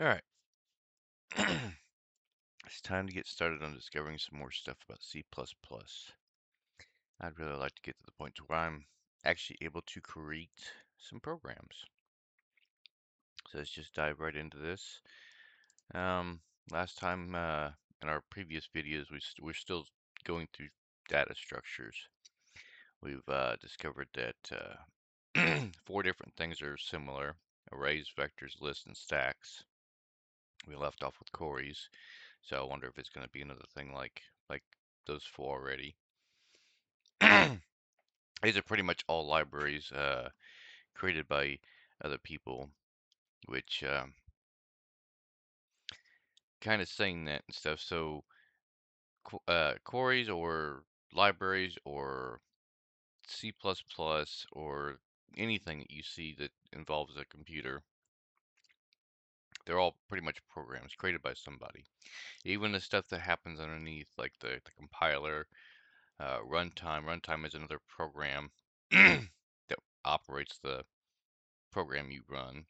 All right. It's time to get started on discovering some more stuff about C++. I'd really like to get to the point where I'm actually able to create some programs. So let's just dive right into this. Um, Last time in our previous videos, we're still going through data structures. We've discovered that four different things are similar: arrays, vectors, lists, and stacks. We left off with queries. So I wonder if it's going to be another thing like those four already. These are pretty much all libraries created by other people, which kind of saying that and stuff. So queries or libraries or C++ or anything that you see that involves a computer, they're all pretty much programs created by somebody. Even the stuff that happens underneath, like the compiler, runtime. Runtime is another program that operates the program you run,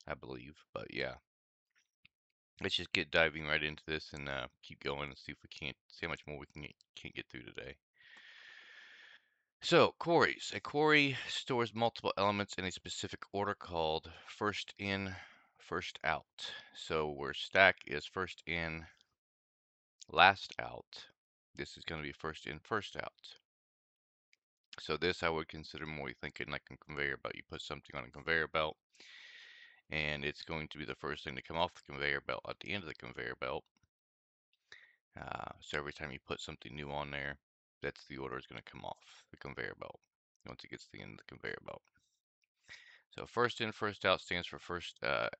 I believe. But yeah, let's just get diving right into this and keep going and see if we can't see how much more we can't get through today. So queries. A query stores multiple elements in a specific order called first in, first out. So where stack is first in, last out, this is going to be first in, first out. So this I would consider more thinking like a conveyor belt. You put something on a conveyor belt, and it's going to be the first thing to come off the conveyor belt at the end of the conveyor belt. So every time you put something new on there, that's the order is going to come off the conveyor belt once it gets to the end of the conveyor belt. So first in, first out stands for FIFO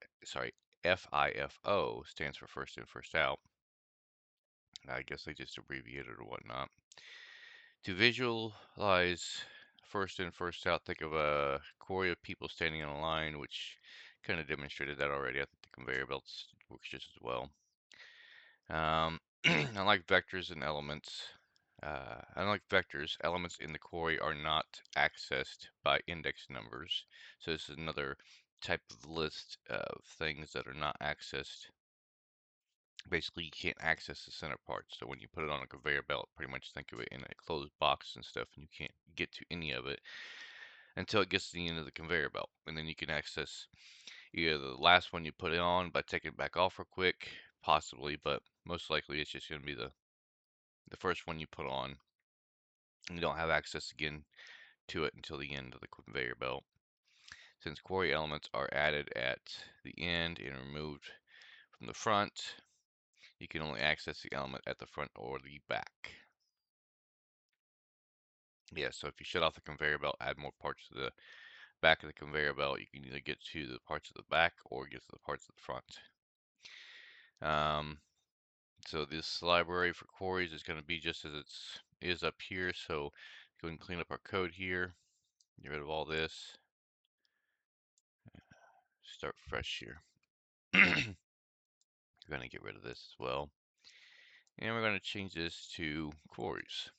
stands for first in, first out. I guess they just abbreviated or whatnot. To visualize first in, first out, think of a query of people standing in a line, which kind of demonstrated that already. I think the conveyor belts works just as well. Unlike vectors and elements, elements in the query are not accessed by index numbers. So this is another type of list of things that are not accessed. Basically, you can't access the center part. So when you put it on a conveyor belt, pretty much think of it in a closed box and stuff, and you can't get to any of it until it gets to the end of the conveyor belt. And then you can access either the last one you put it on by taking it back off real quick, possibly, but most likely it's just going to be the first one you put on. And you don't have access again to it until the end of the conveyor belt. Since query elements are added at the end and removed from the front, you can only access the element at the front or the back. Yeah, so if you shut off the conveyor belt, add more parts to the back of the conveyor belt, you can either get to the parts of the back or get to the parts of the front. So this library for queries is going to be just as it is up here. So go and clean up our code here, get rid of all this, start fresh here. We're going to get rid of this as well. And we're going to change this to queries.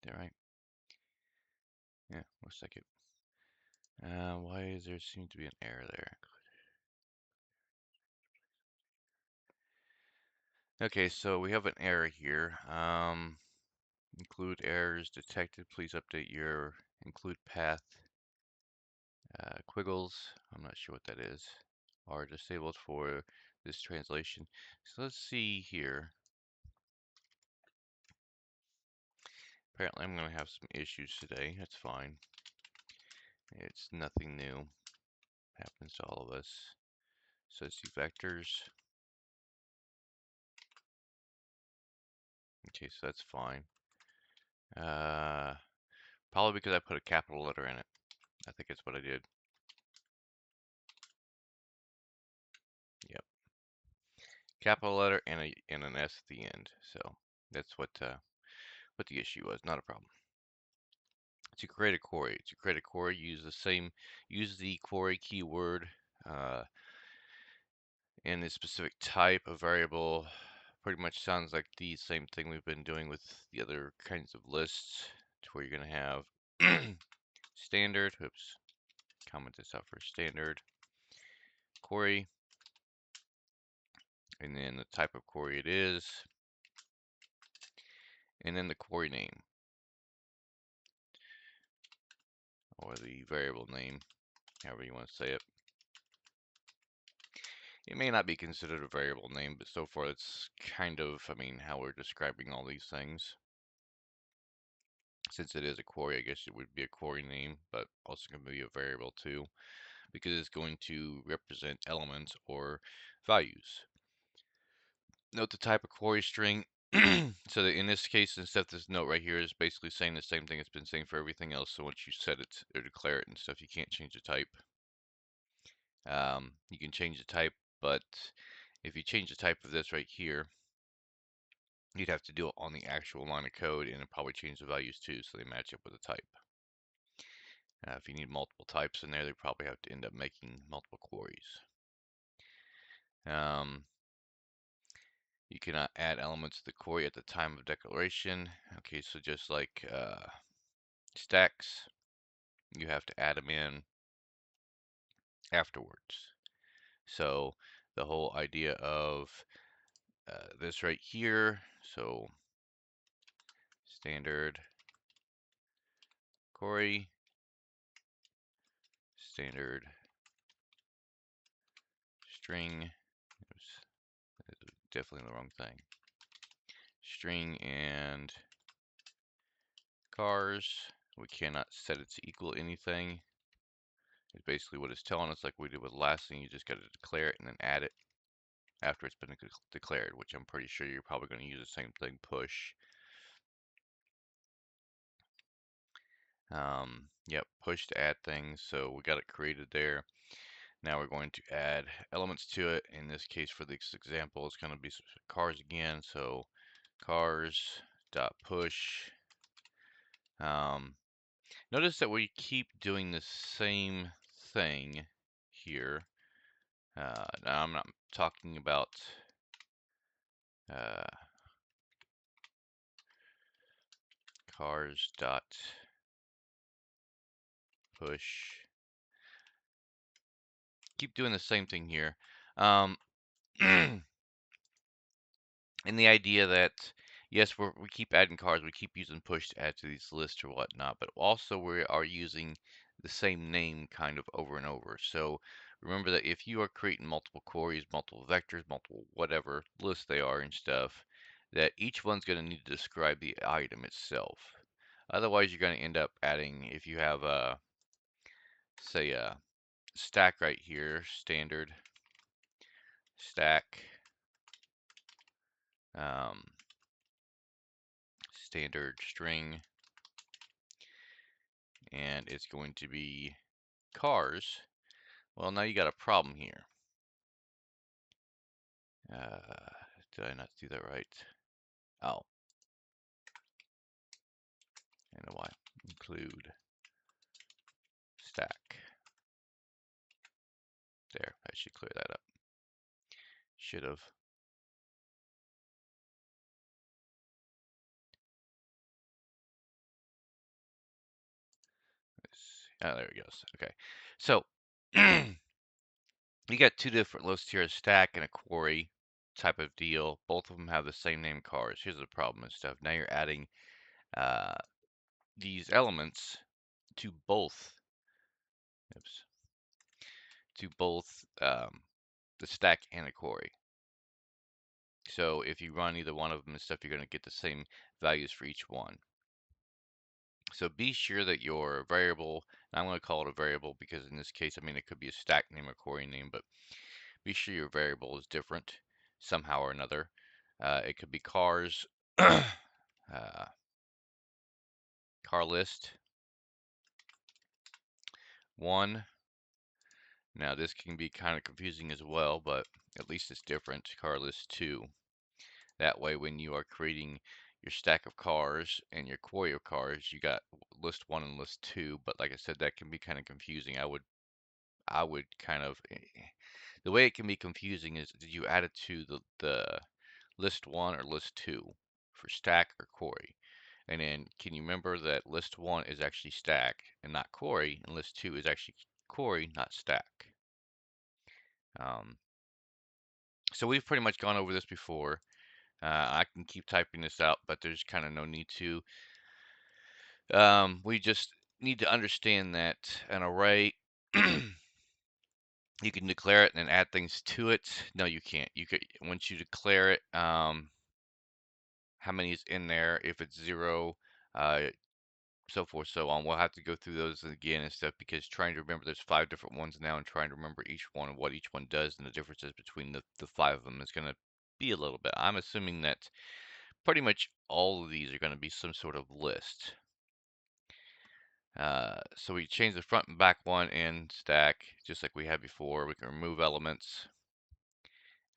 Yeah, right. Yeah, 1 second. Why is there seem to be an error there? Okay, so we have an error here. Include errors detected. Please update your include path quiggles. I'm not sure what that is. Are disabled for this translation. So let's see here. Apparently I'm going to have some issues today. That's fine. It's nothing new. Happens to all of us. So let's see vectors. Okay, so that's fine. Probably because I put a capital letter in it. I think that's what I did. Yep. Capital letter and an S at the end. So that's what the issue was. Not a problem. To create a query, use the query keyword in a specific type of variable pretty much sounds like the same thing we've been doing with the other kinds of lists, to where you're going to have standard, oops, comment this out for standard query, and then the type of query it is, and then the query name, or the variable name, however you want to say it. It may not be considered a variable name, but so far it's kind of, I mean, how we're describing all these things. Since it is a query, I guess it would be a query name, but also going to be a variable too, because it's going to represent elements or values. Note the type of query string. So that in this case, instead of this note right here is basically saying the same thing it's been saying for everything else. So once you set it or declare it and stuff, you can't change the type. You can change the type, but if you change the type of this right here, you'd have to do it on the actual line of code, and it probably change the values too, so they match up with the type. If you need multiple types in there, they probably have to end up making multiple queries. You cannot add elements to the query at the time of declaration. Okay, so just like stacks, you have to add them in afterwards. So the whole idea of this right here, so standard query, standard string, oops, definitely the wrong thing, string and cars, we cannot set it to equal anything. It's basically what it's telling us, like we did with the last thing. You just got to declare it and then add it after it's been declared, which I'm pretty sure you're probably going to use the same thing, push. Yep, push to add things. So we got it created there. Now we're going to add elements to it. In this case, for this example, it's going to be cars again. So cars dot push. Notice that we keep doing the same thing here. Now I'm not talking about cars dot push. Keep doing the same thing here. And the idea that, yes, we keep adding cars, we keep using push to add to these lists or whatnot, but also we are using the same name kind of over and over. So remember that if you are creating multiple queries, multiple vectors, multiple whatever lists they are and stuff, that each one's going to need to describe the item itself. Otherwise, you're going to end up adding, if you have say a stack right here, standard stack, um, standard string, and it's going to be cars. Well, now you got a problem here. Did I not do that right? Oh, I know why. Include stack. There, I should clear that up. Should have. Oh, there it goes. Okay, so you got two different lists here: a stack and a query type of deal. Both of them have the same name, cars. Here's the problem and stuff. Now you're adding uh, these elements to both. Oops, to both the stack and the query. So if you run either one of them and stuff, you're going to get the same values for each one. So be sure that your variable, I'm going to call it a variable because in this case, I mean, it could be a stack name or query name, but be sure your variable is different somehow or another. It could be cars, car list 1. Now this can be kind of confusing as well, but at least it's different. Car list 2. That way, when you are creating your stack of cars and your query of cars, you got list 1 and list 2. But like I said, that can be kind of confusing. I would kind of, the way it can be confusing is that you add it to the list 1 or list 2 for stack or query. And then can you remember that list 1 is actually stack and not query, and list 2 is actually query, not stack. Um, so we've pretty much gone over this before. I can keep typing this out, but there's kind of no need to. We just need to understand that an array, you can declare it and then add things to it. No, you can't. You could, once you declare it, how many is in there, if it's 0, uh, so forth, so on. We'll have to go through those again and stuff, because trying to remember there's 5 different ones now, and trying to remember each one and what each one does and the differences between the 5 of them is going to be a little bit. I'm assuming that pretty much all of these are going to be some sort of list. So we change the front and back one in stack, just like we had before. We can remove elements,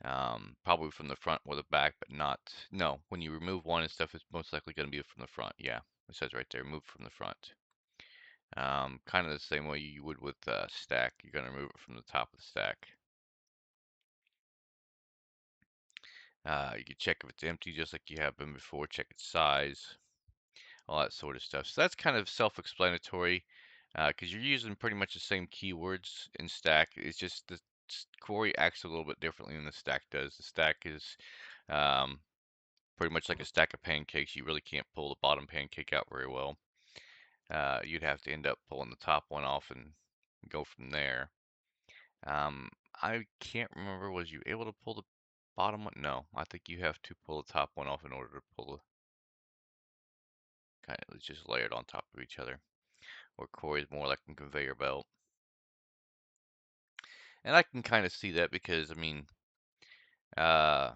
probably from the front or the back, but not, no, when you remove one and stuff, it's most likely going to be from the front. Yeah, it says right there, move from the front. Kind of the same way you would with stack. You're going to remove it from the top of the stack. You can check if it's empty, just like you have been before. Check its size, all that sort of stuff. So that's kind of self-explanatory, because you're using pretty much the same keywords in stack. It's just the query acts a little bit differently than the stack does. The stack is um, pretty much like a stack of pancakes. You really can't pull the bottom pancake out very well. You'd have to end up pulling the top one off and go from there. I can't remember, was you able to pull the bottom one? No, I think you have to pull the top one off in order to pull the, kind of, it's just layered on top of each other. Or query is more like a conveyor belt. And I can kind of see that because, I mean, uh,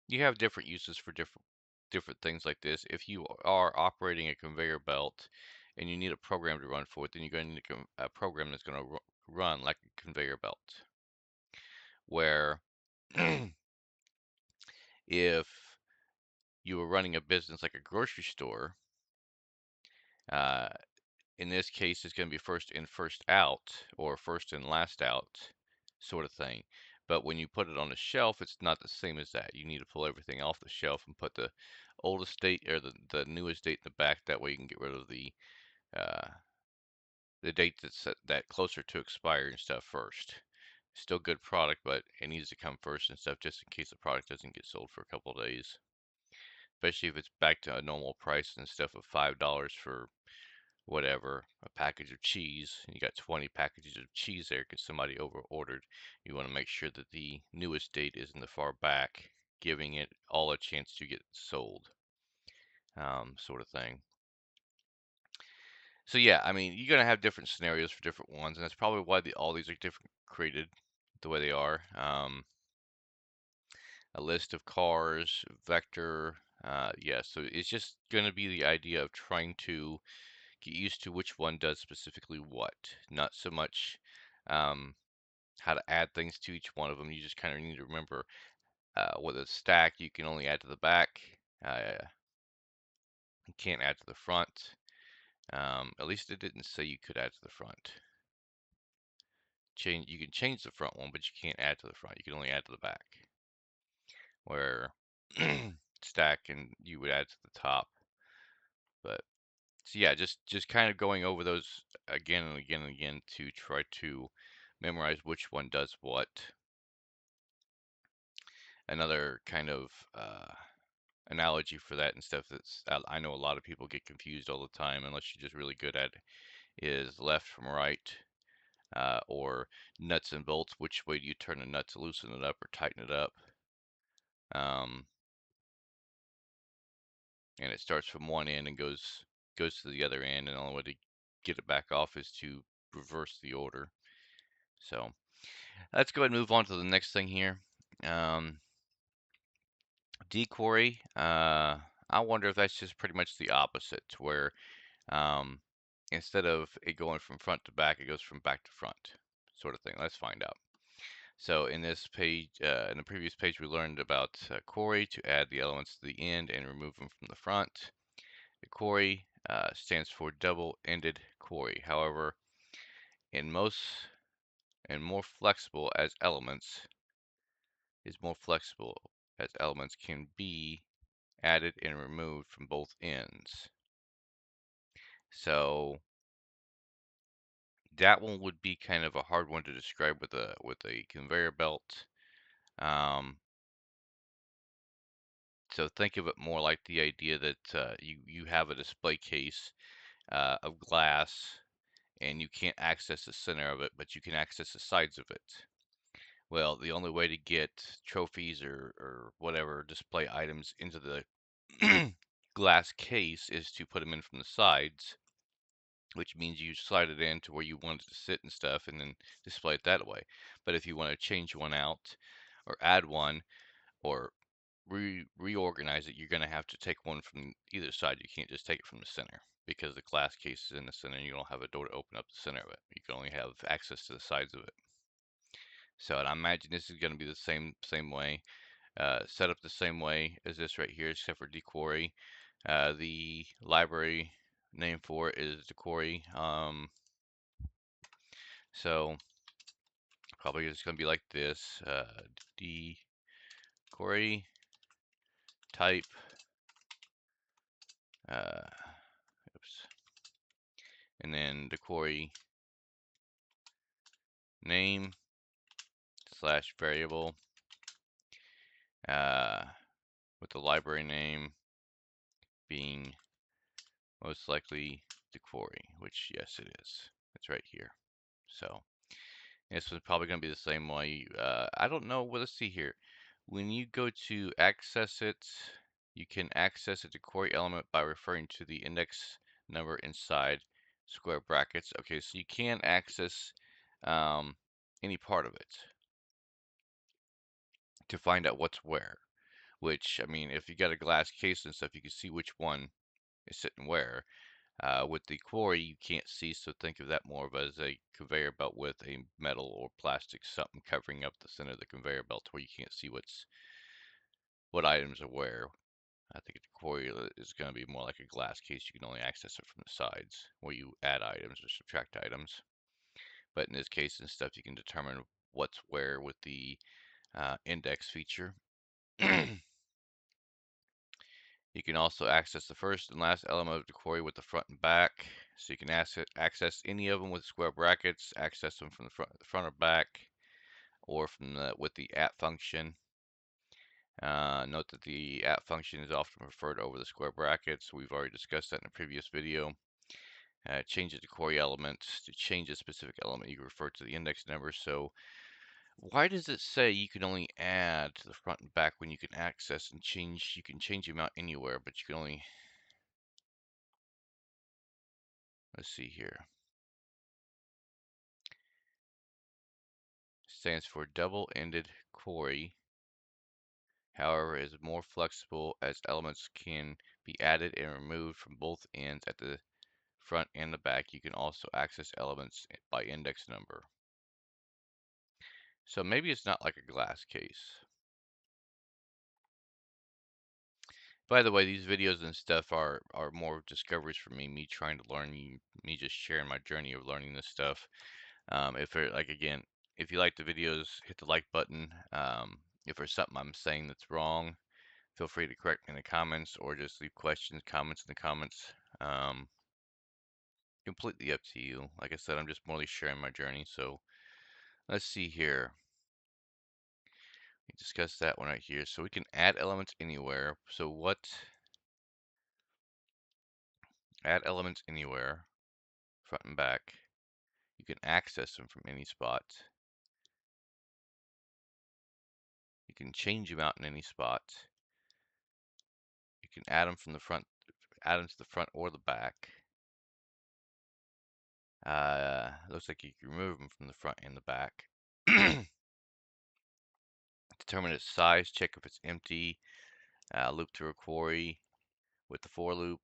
you have different uses for different things like this. If you are operating a conveyor belt and you need a program to run for it, then you're going to need a program that's going to run like a conveyor belt. Where if you were running a business like a grocery store, uh, in this case, it's going to be first in, first out, or first in, last out sort of thing. But when you put it on the shelf, it's not the same as that. You need to pull everything off the shelf and put the oldest date or the newest date in the back. That way you can get rid of uh, the date that's that closer to expire and stuff first. Still good product, but it needs to come first and stuff, just in case the product doesn't get sold for a couple of days. Especially if it's back to a normal price and stuff of $5 for whatever, a package of cheese, and you got 20 packages of cheese there because somebody over ordered. You want to make sure that the newest date is in the far back, giving it all a chance to get sold, sort of thing. So yeah, I mean, you're gonna have different scenarios for different ones, and that's probably why all these are different created the way they are. A list of cars, vector, yeah. So it's just gonna be the idea of trying to get used to which one does specifically what. Not so much how to add things to each one of them. You just kind of need to remember with a stack, you can only add to the back. You can't add to the front. At least it didn't say you could add to the front. You can change the front one, but you can't add to the front. You can only add to the back. Where stack and you would add to the top. But so yeah, just kind of going over those again and again and again to try to memorize which one does what. Another kind of analogy for that and stuff that's I know a lot of people get confused all the time unless you're just really good at it, is left from right, or nuts and bolts. Which way do you turn the nuts, loosen it up or tighten it up? Um, and it starts from one end and goes to the other end, and the only way to get it back off is to reverse the order. So let's go ahead and move on to the next thing here. Deque. I wonder if that's just pretty much the opposite, to where um, instead of it going from front to back, it goes from back to front, sort of thing. Let's find out. So in this page, in the previous page, we learned about query to add the elements to the end and remove them from the front. The query stands for double-ended query. However, in most and more flexible as elements is more flexible as elements can be added and removed from both ends. So that one would be kind of a hard one to describe with a conveyor belt. So think of it more like the idea that you have a display case of glass, and you can't access the center of it, but you can access the sides of it. Well, the only way to get trophies or whatever display items into the glass case is to put them in from the sides, which means you slide it in to where you want it to sit and stuff, and then display it that way. But if you want to change one out or add one or reorganize it, you're going to have to take one from either side. You can't just take it from the center because the glass case is in the center and you don't have a door to open up the center of it. You can only have access to the sides of it. So and I imagine this is going to be the same way, set up the same way as this right here, except for Deque. The library name for it is Deque. So probably it's going to be like this: Deque type. Uh, oops. And then Deque name slash variable uh, with the library name being most likely Deque, which yes it is. It's right here. So this is probably going to be the same way. I don't know. Well, let's see here. When you go to access it, you can access a Deque element by referring to the index number inside square brackets. Okay, so you can access any part of it to find out what's where. Which, I mean, if you got a glass case and stuff, you can see which one is sitting where. With the quarry, you can't see, so think of that more of as a conveyor belt with a metal or plastic something covering up the center of the conveyor belt where you can't see what items are where. I think the quarry is going to be more like a glass case. You can only access it from the sides where you add items or subtract items. But in this case and stuff, you can determine what's where with the index feature. You can also access the first and last element of the query with the front and back. So you can access any of them with square brackets, access them from the front or back, or from with the at function. Note that the at function is often preferred over the square brackets. We've already discussed that in a previous video. Change the query elements. To change a specific element, you can refer to the index number. So why does it say you can only add to the front and back when you can access and change? You can change them out anywhere, but you can only, let's see here. Stands for double-ended query. However, is more flexible as elements can be added and removed from both ends at the front and the back. You can also access elements by index number. So maybe it's not like a glass case. By the way, these videos and stuff are more discoveries for me trying to learn, me just sharing my journey of learning this stuff. If it, like again, if you like the videos, hit the like button. If there's something I'm saying that's wrong, feel free to correct me in the comments or just leave comments in the comments. Completely up to you. Like I said, I'm just morely sharing my journey. So let's see here. We discussed that one right here. So we can add elements anywhere. So add elements anywhere, front and back. You can access them from any spot. You can change them out in any spot. You can add them from the front, add them to the front or the back. Looks like you can remove them from the front and the back. Determine its size, check if it's empty, loop through a query with the for loop.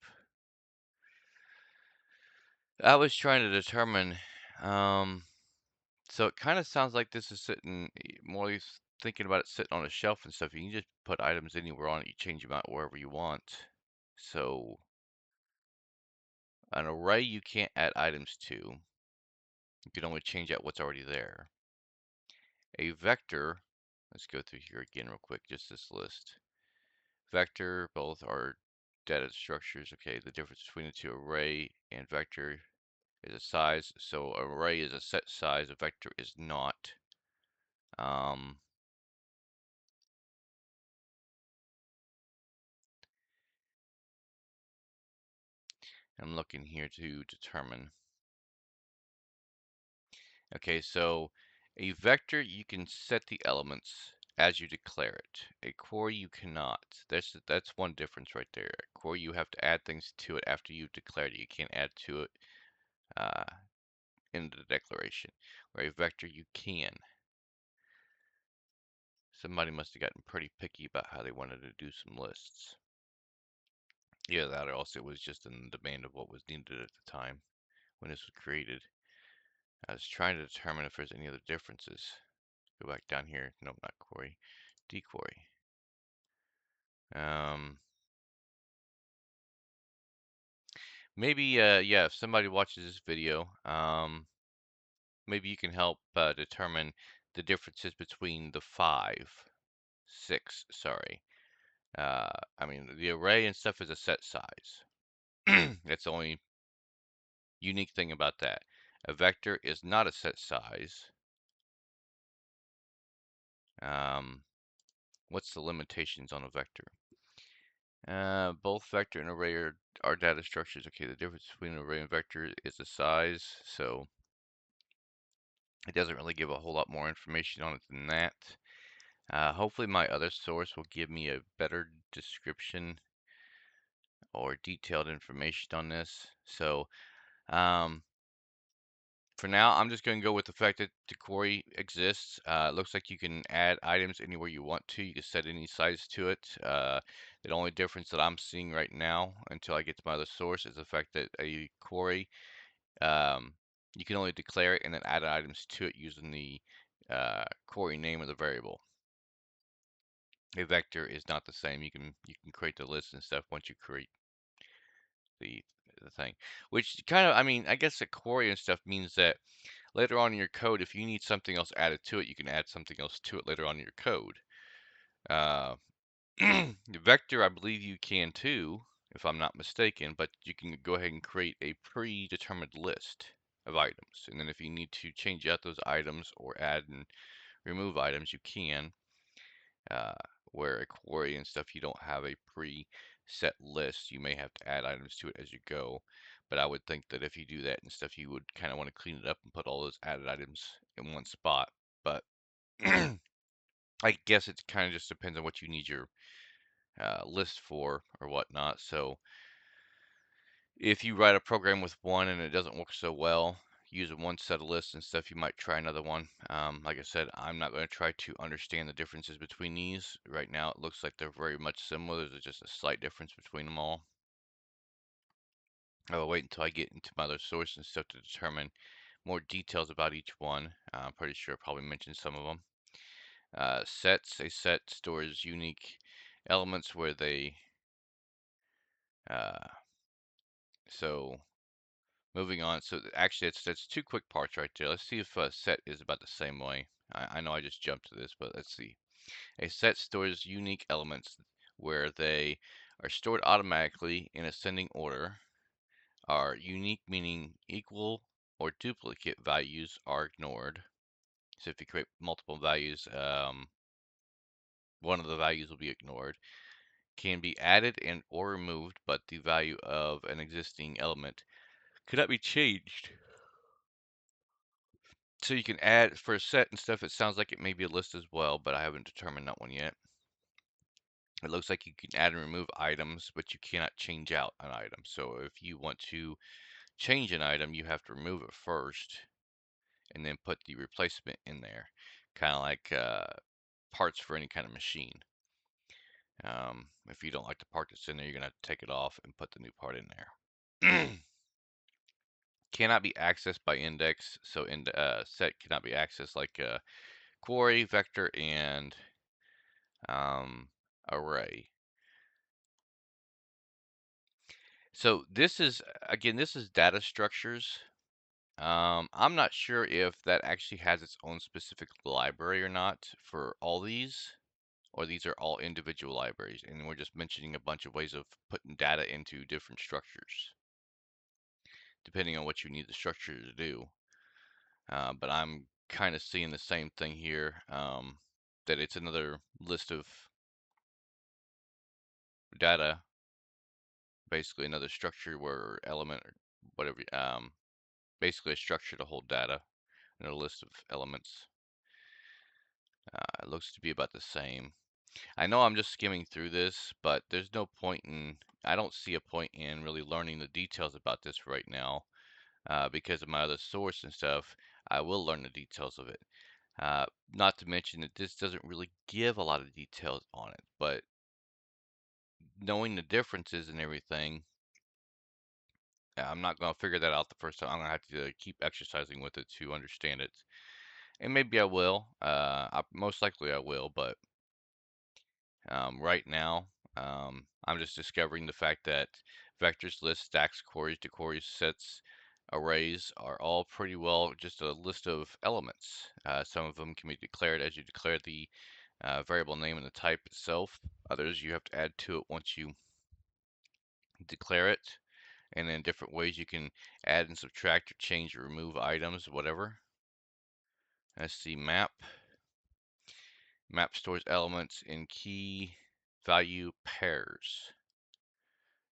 I was trying to determine, so it kind of sounds like this is sitting, more thinking about it sitting on a shelf and stuff. You can just put items anywhere on it, you change them out wherever you want. So an array you can't add items to. You can only change out what's already there. A vector Let's go through here again real quick, just this list. Vector, both are data structures. Okay, the difference between the two, array and vector, is a size. So array is a set size, a vector is not. Um, I'm looking here to determine. Okay, so a vector, you can set the elements as you declare it. A query, you cannot. That's one difference right there. A query, you have to add things to it after you've declared it. You can't add to it uh, in the declaration. Where a vector, you can. Somebody must have gotten pretty picky about how they wanted to do some lists. Yeah, that or else it was just in the demand of what was needed at the time when this was created. I was trying to determine if there's any other differences. Go back down here. Nope, not query. Deque. Um, maybe, yeah, if somebody watches this video, maybe you can help determine the differences between the six, sorry. I mean, the array and stuff is a set size. That's the only unique thing about that. A vector is not a set size. Um, what's the limitations on a vector? Both vector and array are data structures. Okay, the difference between an array and vector is the size, so it doesn't really give a whole lot more information on it than that. Hopefully my other source will give me a better description or detailed information on this. So um, for now, I'm just going to go with the fact that the query exists. It looks like you can add items anywhere you want to. You can set any size to it. The only difference that I'm seeing right now, until I get to my other source, is the fact that a query, um, you can only declare it and then add items to it using the query name of the variable. A vector is not the same. You can create the list and stuff once you create the the thing. Which kind of, I mean, I guess a query and stuff means that later on in your code, if you need something else added to it, you can add something else to it later on in your code. Uh, the vector, I believe you can too, if I'm not mistaken, but you can go ahead and create a predetermined list of items. And then if you need to change out those items or add and remove items, you can. Uh, where a query and stuff, you don't have a preset list. You may have to add items to it as you go. But I would think that if you do that and stuff, you would kind of want to clean it up and put all those added items in one spot. But I guess it kind of just depends on what you need your list for or whatnot. So if you write a program with one and it doesn't work so well, using one set of lists and stuff, you might try another one. Like I said, I'm not going to try to understand the differences between these. Right now, it looks like they're very much similar. There's just a slight difference between them all. I will wait until I get into my other source and stuff to determine more details about each one. I'm pretty sure I probably mentioned some of them. Sets. A set stores unique elements where they uh, so moving on. So actually, that's two quick parts right there. Let's see if a set is about the same way. I know I just jumped to this, but let's see. A set stores unique elements where they are stored automatically in ascending order. Are unique meaning equal or duplicate values are ignored. So if you create multiple values, one of the values will be ignored. Can be added and or removed, but the value of an existing element cannot be changed. So you can add for a set and stuff. It sounds like it may be a list as well, but I haven't determined that one yet. It looks like you can add and remove items, but you cannot change out an item. So if you want to change an item, you have to remove it first and then put the replacement in there. Kind of like parts for any kind of machine. If you don't like the part that's in there, you're going to have to take it off and put the new part in there. Cannot be accessed by index. So set cannot be accessed like query, vector, and array. So this is, again, this is data structures. I'm not sure if that actually has its own specific library or not for all these, or these are all individual libraries, and we're just mentioning a bunch of ways of putting data into different structures, depending on what you need the structure to do. But I'm kind of seeing the same thing here, that it's another list of data, basically another structure where element or whatever, basically a structure to hold data and a list of elements. It looks to be about the same. I know I'm just skimming through this, but there's no point in, I don't see a point in really learning the details about this right now, because of my other source and stuff. I will learn the details of it. Not to mention that this doesn't really give a lot of details on it, but knowing the differences and everything, I'm not going to figure that out the first time. I'm going to have to keep exercising with it to understand it. And maybe I will. Most likely I will, but right now, I'm just discovering the fact that vectors, lists, stacks, queries, dequeries, sets, arrays are all pretty well just a list of elements. Some of them can be declared as you declare the variable name and the type itself. Others you have to add to it once you declare it. And then different ways you can add and subtract or change or remove items, whatever. Let's see, map. Map stores elements in key value pairs.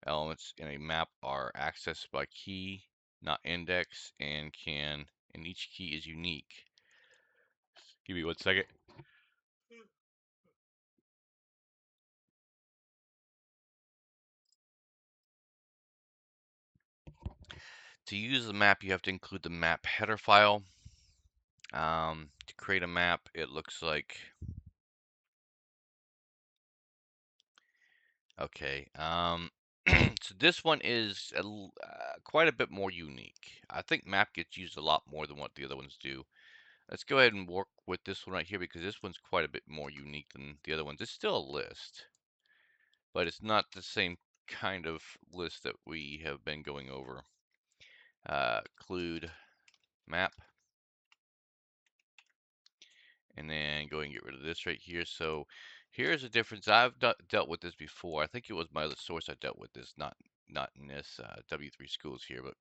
Elements in a map are accessed by key, not index, and each key is unique. Give me 1 second. To use the map, you have to include the map header file. To create a map, it looks like, okay. So this one is quite a bit more unique. I think map gets used a lot more than what the other ones do. Let's go ahead and work with this one right here because this one's quite a bit more unique than the other ones. It's still a list, but it's not the same kind of list that we have been going over. Include map, and then go and get rid of this right here. So here's a difference. I've dealt with this before. I think it was my other source I dealt with this, not in this W3 schools here, but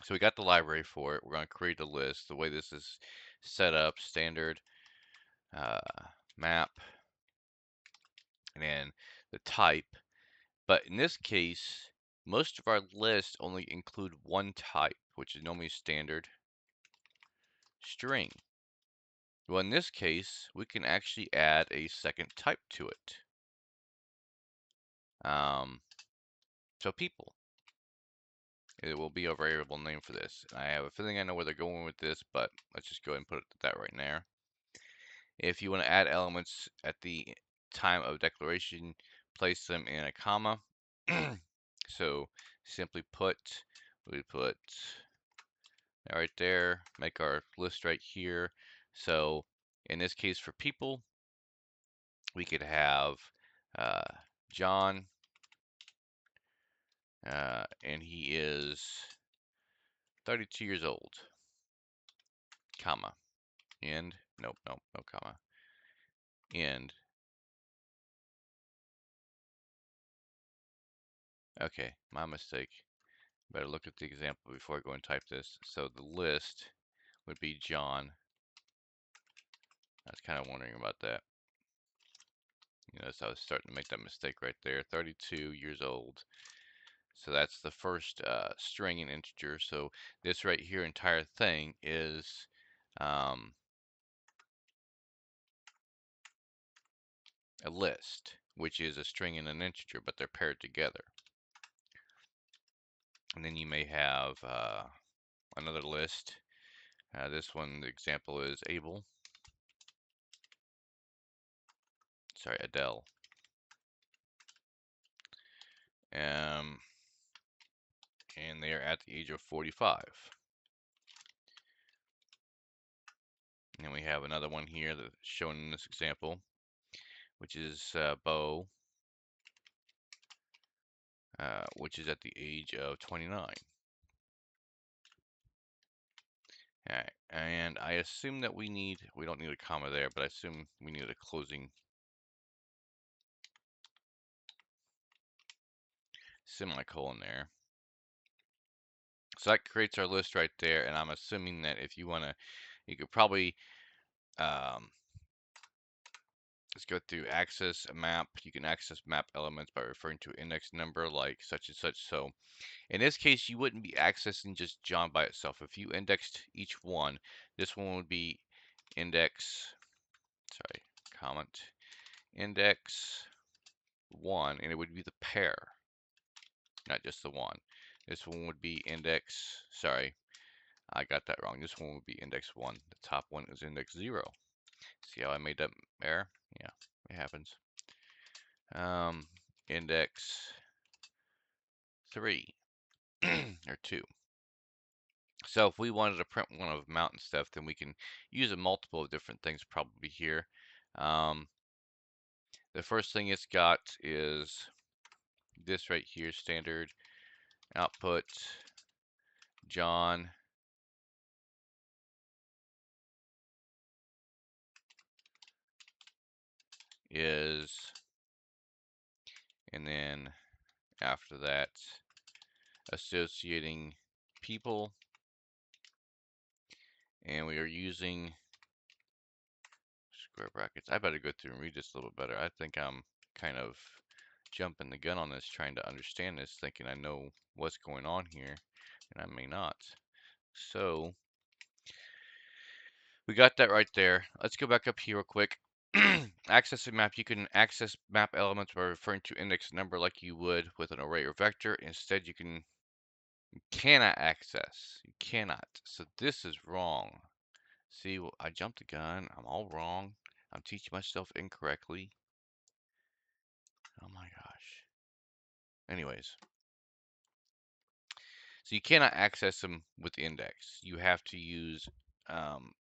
so we got the library for it. We're going to create a list. The way this is set up, standard uh, map, and then the type. But in this case, most of our lists only include one type, which is normally standard string. Well, in this case, we can actually add a second type to it. Um, so people, it will be a variable name for this. I have a feeling I know where they're going with this, but let's just go ahead and put that right there. If you want to add elements at the time of declaration, place them in a comma. So simply we put right there, make our list right here. So in this case for people, we could have uh, John, and he is 32 years old, comma, end, nope, no comma, end. Okay, my mistake. Better look at the example before I go and type this. So the list would be John. I was kind of wondering about that. So I was starting to make that mistake right there. 32 years old. So that's the first string in integer. So this right here, entire thing is um, a list, which is a string and an integer, but they're paired together. And then you may have another list. This one, the example is Abel. Sorry, Adele. Um, and they are at the age of 45. And we have another one here that's shown in this example, which is Bo, which is at the age of 29. All right, and I assume that we don't need a comma there, but I assume we need a closing semicolon there. So that creates our list right there, and I'm assuming that if you want to, you could probably um, let's go through access a map. You can access map elements by referring to index number like such and such. So in this case, you wouldn't be accessing just John by itself. If you indexed each one, this one would be index, sorry, comment, index 1, and it would be the pair, not just the one. This one would be index, sorry, I got that wrong. This one would be index 1. The top one is index 0. See how I made that error? Yeah, it happens. Index 3 or 2. So if we wanted to print one of mountain stuff, then we can use a multiple of different things probably here. The first thing it's got is this right here, standard output John is, and then after that, associating people, and we are using square brackets. I better go through and read this a little bit better. I think I'm kind of jumping the gun on this, trying to understand this, thinking I know what's going on here, and I may not. So we got that right there. Let's go back up here real quick. Access a map. You can access map elements by referring to index number like you would with an array or vector. Instead, you cannot access. You cannot. So this is wrong. See, well, I jumped the gun. I'm all wrong. I'm teaching myself incorrectly. Oh my gosh. Anyways, so you cannot access them with index. You have to use,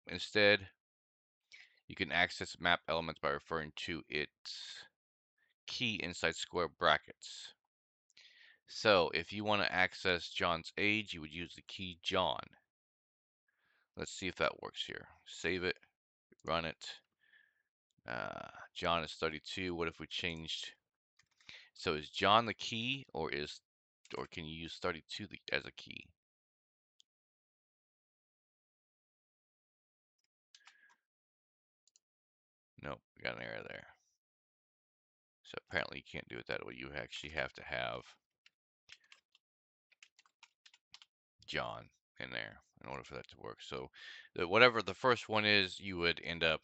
instead, you can access map elements by referring to its key inside square brackets. So if you want to access John's age, you would use the key John. Let's see if that works here. Save it, run it. John is 32. What if we changed? So is John the key, or can you use 32 as a key? Nope, we got an error there. So apparently you can't do it that way. You actually have to have John in there in order for that to work. So whatever the first one is, you would end up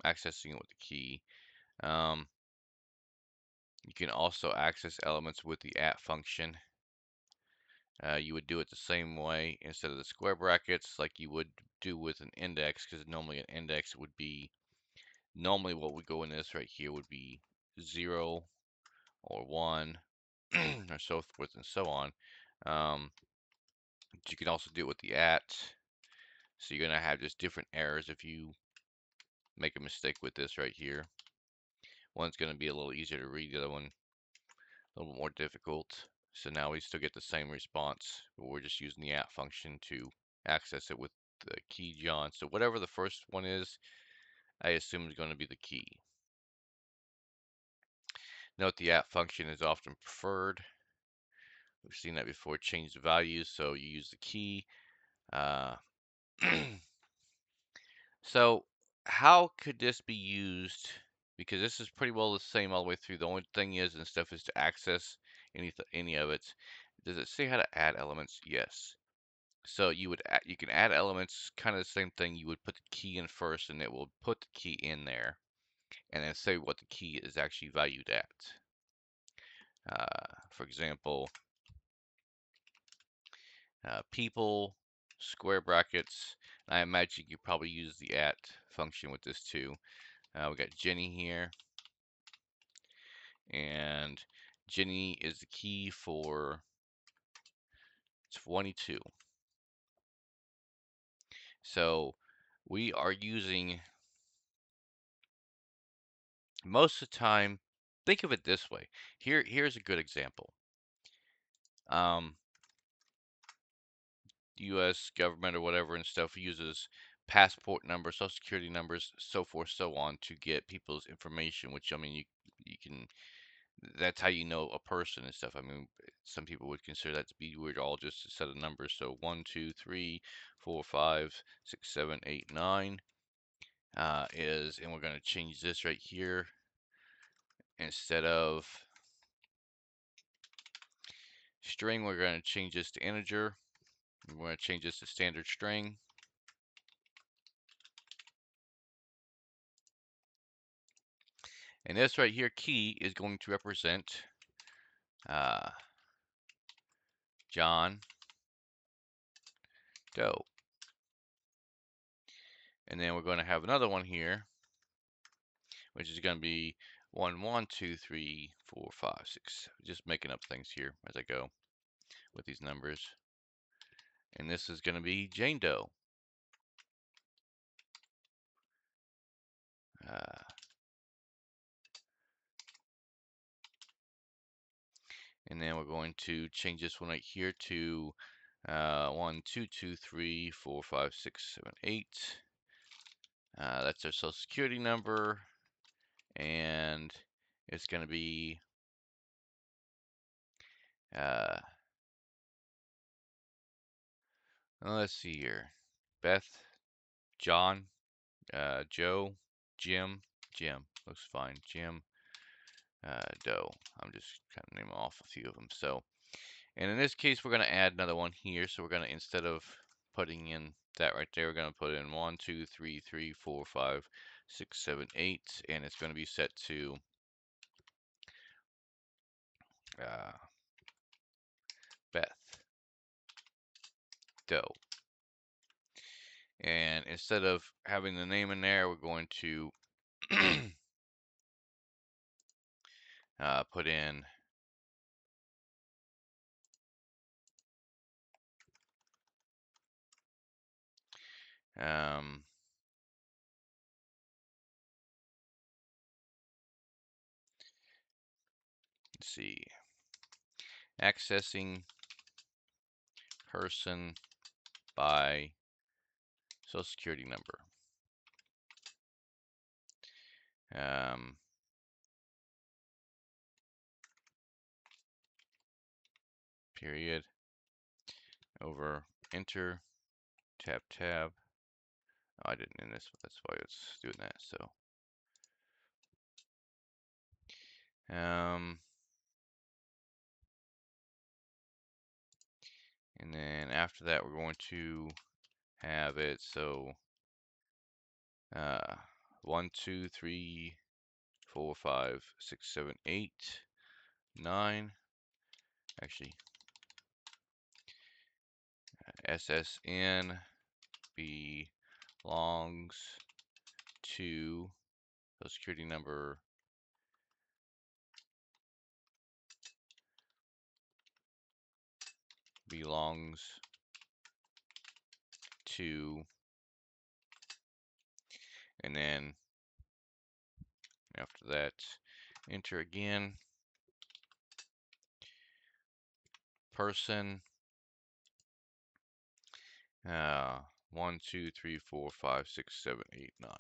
accessing it with the key. You can also access elements with the at function. You would do it the same way instead of the square brackets like you would do with an index, because normally an index would be, normally what would go in this right here would be 0 or 1 or so forth and so on. But you can also do it with the at. So you're going to have just different errors if you make a mistake with this right here. One's going to be a little easier to read, the other one a little more difficult. So now we still get the same response, but we're just using the at function to access it with the key John. So whatever the first one is, I assume is going to be the key. Note the at function is often preferred. We've seen that before. Change the values, so you use the key. So how could this be used? Because this is pretty well the same all the way through. The only thing is, and stuff is to access any of it. Does it say how to add elements? Yes. So you can add elements, kind of the same thing. You would put the key in first, and it will put the key in there, and then say what the key is actually valued at. For example, people, square brackets. I imagine you probably use the at function with this too. We got Jenny here, and Jenny is the key for 22. So we are using, most of the time, think of it this way. Here's a good example. U.S. government or whatever and stuff uses passport numbers, social security numbers, so forth, so on, to get people's information. Which I mean, you can. That's how you know a person and stuff. I mean, some people would consider that to be weird, all just a set of numbers. So 1, 2, 3, 4, 5, 6, 7, 8, 9 is, and we're going to change this right here. Instead of string, we're going to change this to integer. We're going to change this to standard string. And this right here, key, is going to represent uh, John Doe. And then we're going to have another one here, which is going to be 1, 1, 2, 3, 4, 5, 6. Just making up things here as I go with these numbers. And this is going to be Jane Doe. Uh, and then we're going to change this one right here to 1, 2, 2, 3, 4, 5, 6, 7, 8. That's our social security number. And it's going to be let's see here. Beth, John, Joe, Jim, looks fine. Jim, Doe. I'm just kind of naming off a few of them. So, and in this case, we're going to add another one here. So we're going to, instead of putting in that right there, we're going to put in 1, 2, 3, 3, 4, 5, 6, 7, 8, and it's going to be set to Beth Doe. And instead of having the name in there, we're going to put in let's see, accessing person by social security number. Period. Over enter, tab. Oh, I didn't in this, that's why it's doing that. So, and then after that, we're going to have it so 1, 2, 3, 4, 5, 6, 7, 8, 9. Actually, SSN belongs to social security number belongs to, and then after that, enter again, person, 1, 2, 3, 4, 5, 6, 7, 8, 9.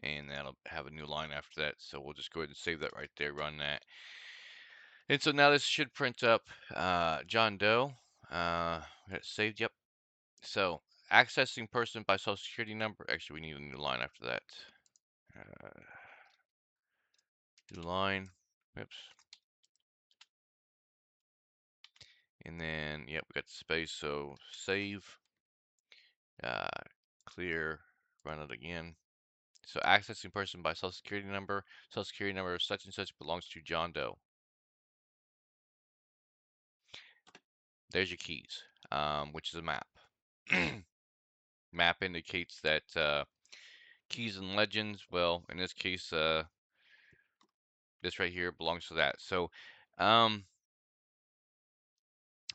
And that'll have a new line after that. So we'll just go ahead and save that right there, run that. And so now this should print up John Doe. It's saved, yep. So accessing person by social security number. Actually, we need a new line after that. New line. Oops. And then, yep, we got the space. So save, clear, run it again. So accessing person by social security number. Social security number such and such belongs to John Doe. There's your keys, which is a map. Map indicates that keys and legends, well, in this case, this right here belongs to that. So,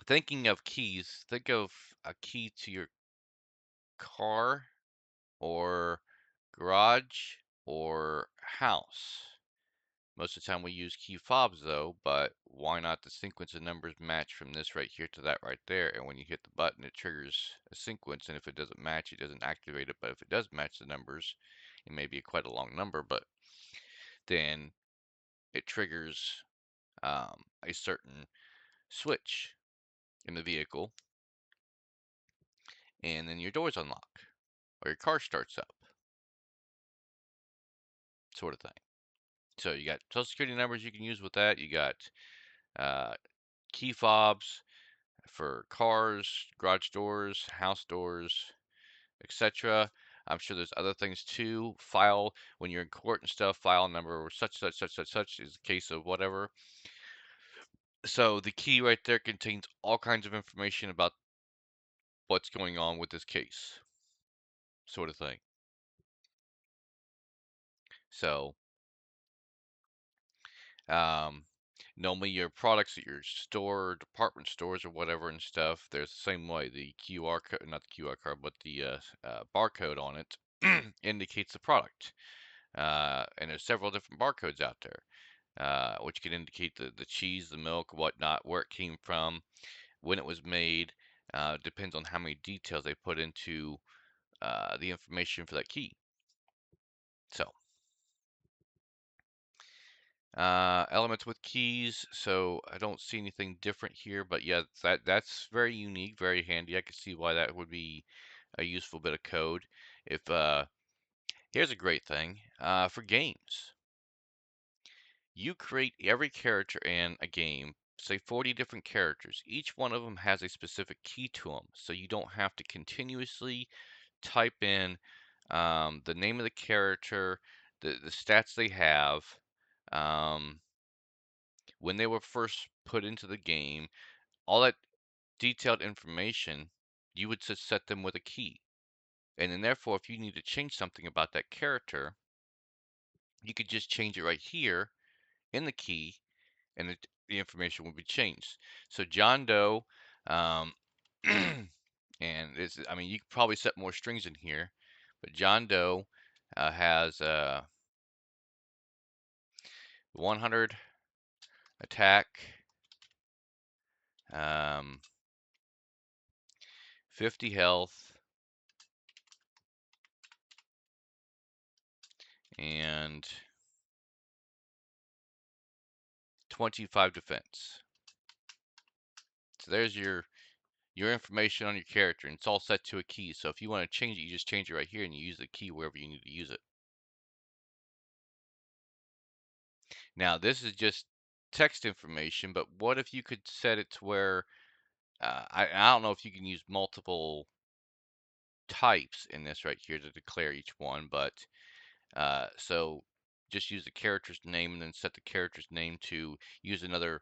thinking of keys, think of a key to your car or garage or house. Most of the time we use key fobs though, but why not the sequence of numbers match from this right here to that right there? And when you hit the button, it triggers a sequence, and if it doesn't match, it doesn't activate it. But if it does match the numbers, it may be quite a long number, but then it triggers a certain switch in the vehicle, and then your doors unlock or your car starts up, sort of thing. So you got social security numbers you can use with that. You got uh, key fobs for cars, garage doors, house doors, etc. I'm sure there's other things too. File when you're in court and stuff. File number such is the case of whatever. So the key right there contains all kinds of information about what's going on with this case, sort of thing. So um, normally your products at your store, department stores or whatever and stuff, there's the same way. The QR code, not the QR code, but the barcode on it indicates the product. And there's several different barcodes out there, which can indicate the cheese, the milk, whatnot, where it came from, when it was made. Depends on how many details they put into the information for that key. So, elements with keys. So I don't see anything different here, but yeah, that's very unique, very handy. I can see why that would be a useful bit of code. If here's a great thing for games. You create every character in a game, say 40 different characters. Each one of them has a specific key to them, so you don't have to continuously type in the name of the character, the stats they have, um, when they were first put into the game, all that detailed information, you would just set them with a key. And then therefore, if you need to change something about that character, you could just change it right here in the key, and the information will be changed. So John Doe, um, and it's, I mean, you could probably set more strings in here, but John Doe has 100 attack, um, 50 health, and 25 defense. So there's your information on your character, and it's all set to a key. So if you want to change it, you just change it right here, and you use the key wherever you need to use it. Now this is just text information, but what if you could set it to where I don't know if you can use multiple types in this right here to declare each one, but so just use the character's name and then set the character's name to use another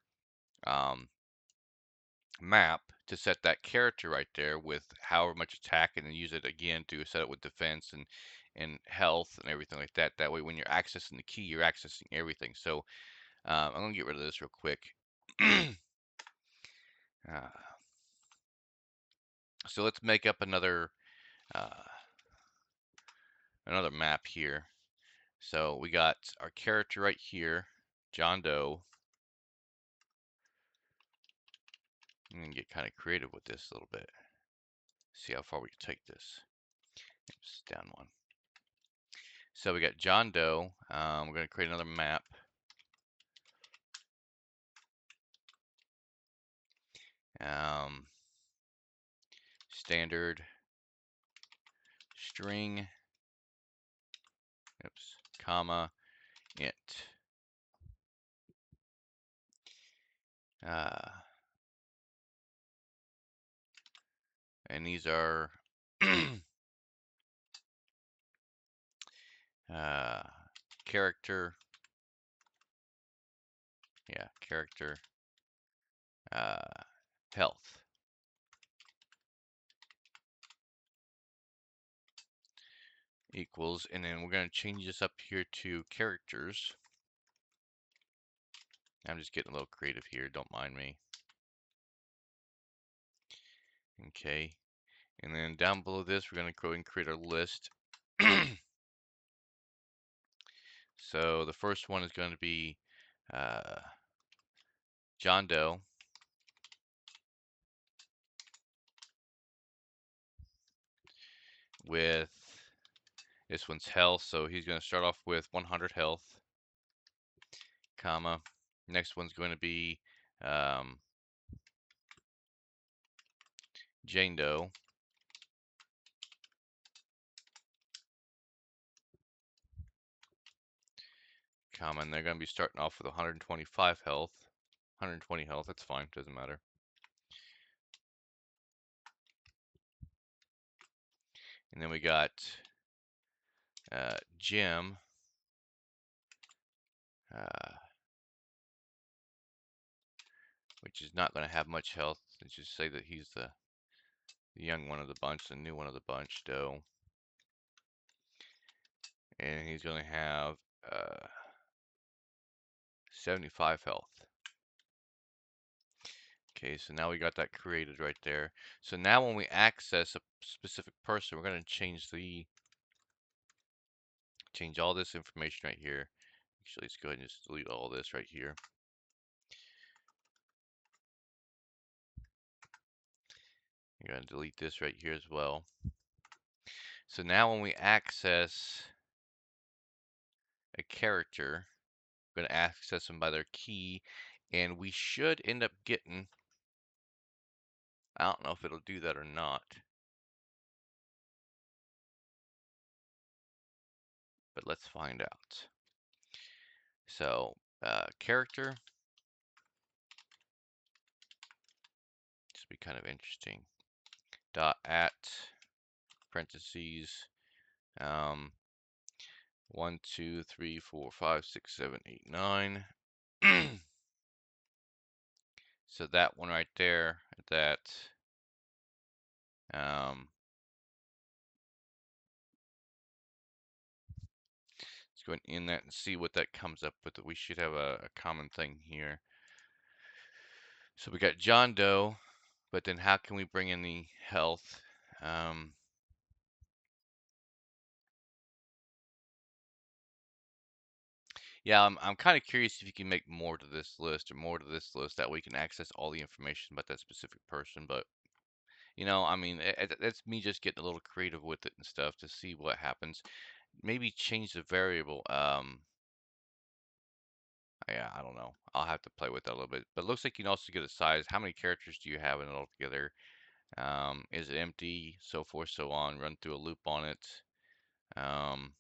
um, map to set that character right there with however much attack, and then use it again to set it with defense and health and everything like that. That way, when you're accessing the key, you're accessing everything. So I'm gonna get rid of this real quick. uh, so let's make up uh, another map here. So we got our character right here, John Doe. I'm gonna get kind of creative with this a little bit. See how far we can take this. Oops, down one. So we got John Doe. We're gonna create another map. Um, standard string, oops, comma, int. Uh, and these are uh, character, yeah, character, uh, health equals, and then we're going to change this up here to characters. I'm just getting a little creative here, don't mind me. Okay, and then down below this, we're going to go and create our list. So the first one is going to be uh, John Doe with this one's health. So he's going to start off with 100 health, comma. Next one's going to be um, Jane Doe, comma. And they're going to be starting off with 125 health. 120 health, that's fine, doesn't matter. And then we got Jim, uh, which is not going to have much health. Let's just say that he's the young one of the bunch, the new one of the bunch, Doe. And he's going to have 75 health. Okay, so now we got that created right there. So now when we access a specific person, we're going to change all this information right here. Actually, let's go ahead and just delete all this right here. You're going to delete this right here as well. So now when we access a character, we're going to access them by their key, and we should end up getting, I don't know if it'll do that or not, but let's find out. So character, this will be kind of interesting. Dot at parentheses 1, 2, 3, 4, 5, 6, 7, 8, 9. So that one right there, that let's go in that and see what that comes up with. We should have a common thing here. So we got John Doe, but then how can we bring in the health? Yeah, I'm kind of curious if you can make more to this list or more to this list. That way you can access all the information about that specific person. But, you know, I mean, that's me just getting a little creative with it and stuff to see what happens. Maybe change the variable. Yeah, I don't know. I'll have to play with that a little bit. But it looks like you can also get a size. How many characters do you have in it altogether? Is it empty? So forth, so on. Run through a loop on it. Um,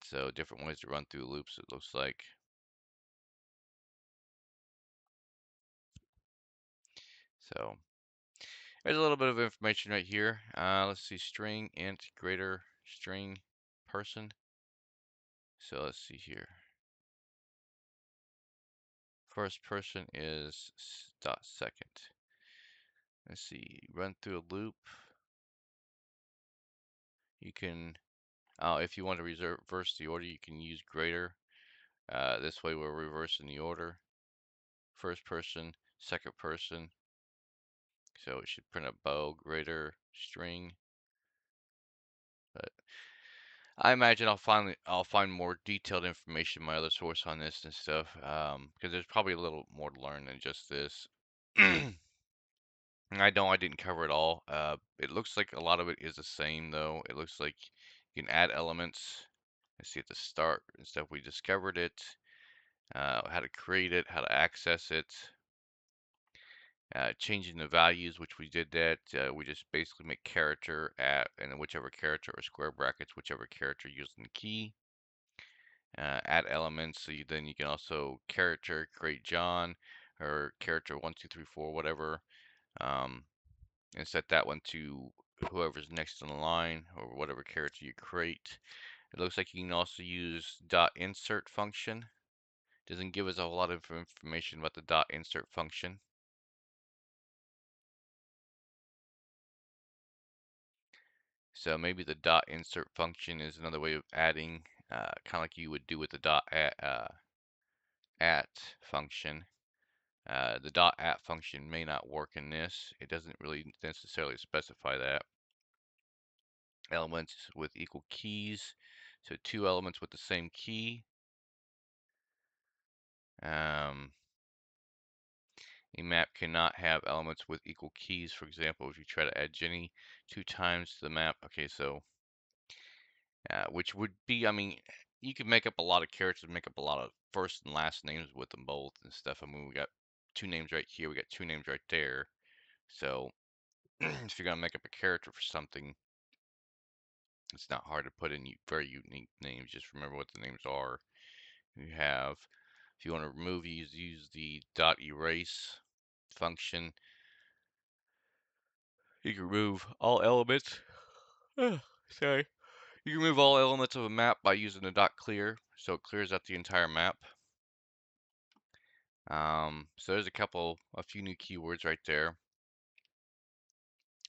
so different ways to run through loops, it looks like. So there's a little bit of information right here. Let's see, string int greater string person. So let's see here. First person is dot second. Let's see, run through a loop. You can, if you want to reverse the order, you can use greater. This way we're reversing the order. First person, second person. So it should print a bow greater string. But I imagine I'll find more detailed information in my other source on this and stuff, because there's probably a little more to learn than just this. I know I didn't cover it all. It looks like a lot of it is the same though. It looks like you can add elements. Let's see at the start and stuff. We discovered it, how to create it, how to access it, changing the values, which we did that. We just basically make character at, and then whichever character or square brackets, whichever character using the key. Add elements, so then you can also character, create John, or character 1, 2, 3, 4, whatever, and set that one to whoever's next in the line, or whatever character you create. It looks like you can also use dot insert function. Doesn't give us a whole lot of information about the dot insert function. So maybe the dot insert function is another way of adding, kind of like you would do with the dot at function. The dot at function may not work in this. It doesn't really necessarily specify that. elements with equal keys. So 2 elements with the same key. A map cannot have elements with equal keys. For example, if you try to add Jenny 2 times to the map, okay, so which would be, I mean, you could make up a lot of characters, make up a lot of first and last names with them both and stuff. I mean, we got 2 names right here, we got 2 names right there. So if you're gonna make up a character for something, it's not hard to put in very unique names. Just remember what the names are. You have, if you want to remove, you use the dot erase function. You can remove all elements. Sorry. You can remove all elements of a map by using the dot clear, so it clears out the entire map. So there's a few new keywords right there.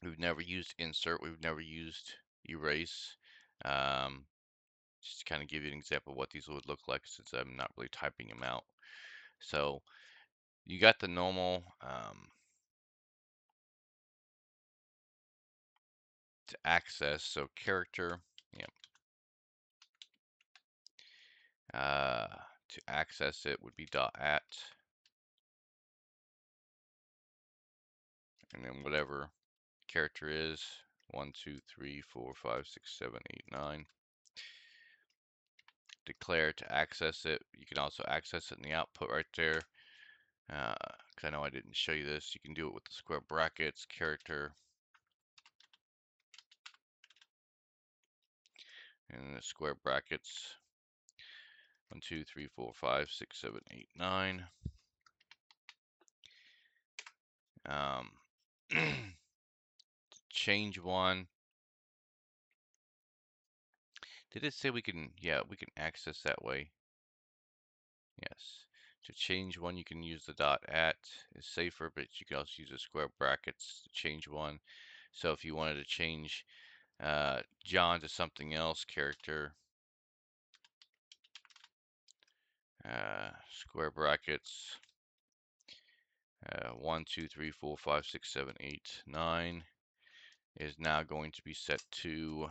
We've never used insert. We've never used erase. Just to kind of give you an example of what these would look like, since I'm not really typing them out. So you got the normal to access. So character, yeah. To access it would be dot at, and then whatever character is 1, 2, 3, 4, 5, 6, 7, 8, 9. Declare to access it. You can also access it in the output right there. Because I know I didn't show you this. You can do it with the square brackets, character, and the square brackets. 1, 2, 3, 4, 5, 6, 7, 8, 9. Change one. Did it say we can? Yeah, we can access that way. Yes. To change one, you can use the dot at. It's safer, but you can also use the square brackets to change one. So if you wanted to change John to something else, character, square brackets, 1, 2, 3, 4, 5, 6, 7, 8, 9 is now going to be set to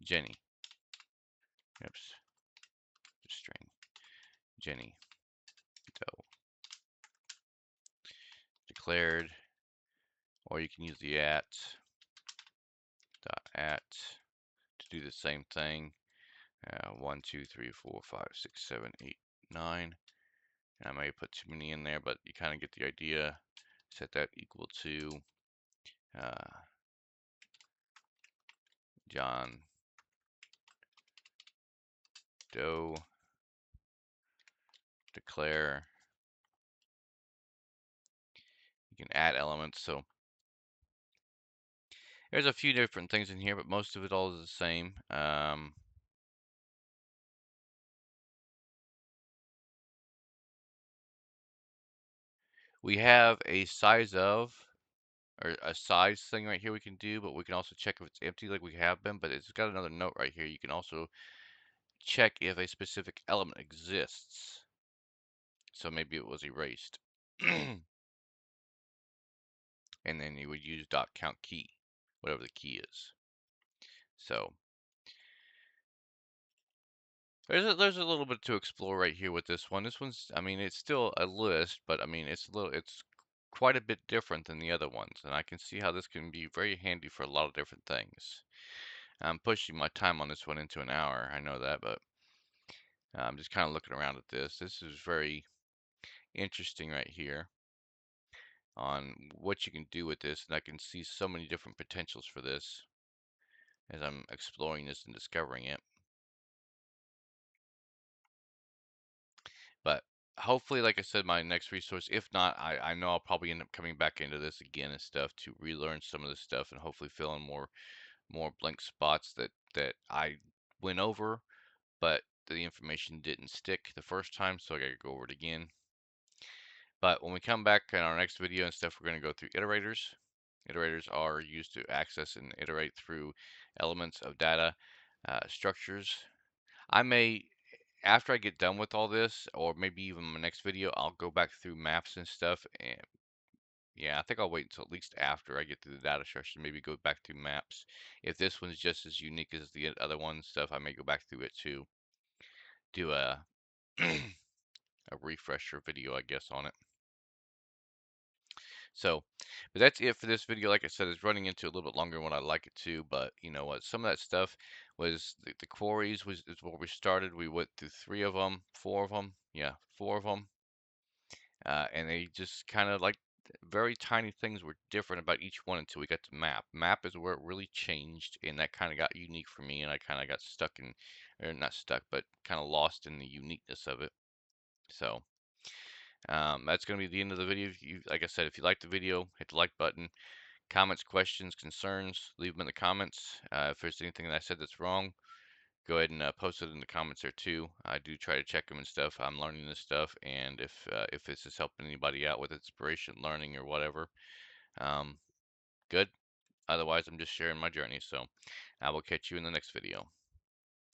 Jenny. Oops, string. Jenny Doe. Declared, or you can use the at to do the same thing. 1, 2, 3, 4, 5, 6, 7, 8, 9. And I may put too many in there, but you kind of get the idea. Set that equal to John Doe. Declare. You can add elements. So there's a few different things in here, but most of it all is the same. We have a size of, or a size thing right here we can do, but we can also check if it's empty like we have been, but it's got another note right here. You can also check if a specific element exists. So maybe it was erased. And then you would use dot count key, whatever the key is. So there's a little bit to explore right here with this one. This one's, I mean, it's still a list, but I mean, it's quite a bit different than the other ones, and I can see how this can be very handy for a lot of different things. I'm pushing my time on this one into an hour. I know that, but I'm just kind of looking around at this. This is very interesting right here on what you can do with this, and I can see so many different potentials for this as I'm exploring this and discovering it. But hopefully, like I said, my next resource, if not, I know I'll probably end up coming back into this again and stuff to relearn some of this stuff and hopefully fill in more blank spots that I went over, but the information didn't stick the first time, so I gotta go over it again. But when we come back in our next video and stuff, we're going to go through iterators. Iterators are used to access and iterate through elements of data structures. I may after I get done with all this, or maybe even my next video, I'll go back through maps and stuff. And yeah, I think I'll wait until at least after I get through the data structure, maybe go back through maps. If this one's just as unique as the other one stuff, I may go back through it too. Do a a refresher video, I guess, on it. So, but that's it for this video. Like I said, it's running into a little bit longer than what I'd like it to, but you know what? Some of that stuff was the quarries was is where we started. We went through three of them, four of them, yeah, four of them, and they just kind of like very tiny things were different about each one until we got to map. Map is where it really changed, and that kind of got unique for me, and I kind of got stuck in, or not stuck, but kind of lost in the uniqueness of it. So. That's going to be the end of the video. If you, like I said, if you like the video, hit the like button. Comments, questions, concerns, leave them in the comments. If there's anything that I said that's wrong, go ahead and post it in the comments there too. I do try to check them and stuff. I'm learning this stuff, and if this is helping anybody out with inspiration, learning, or whatever, um, good. Otherwise, I'm just sharing my journey. So I will catch you in the next video.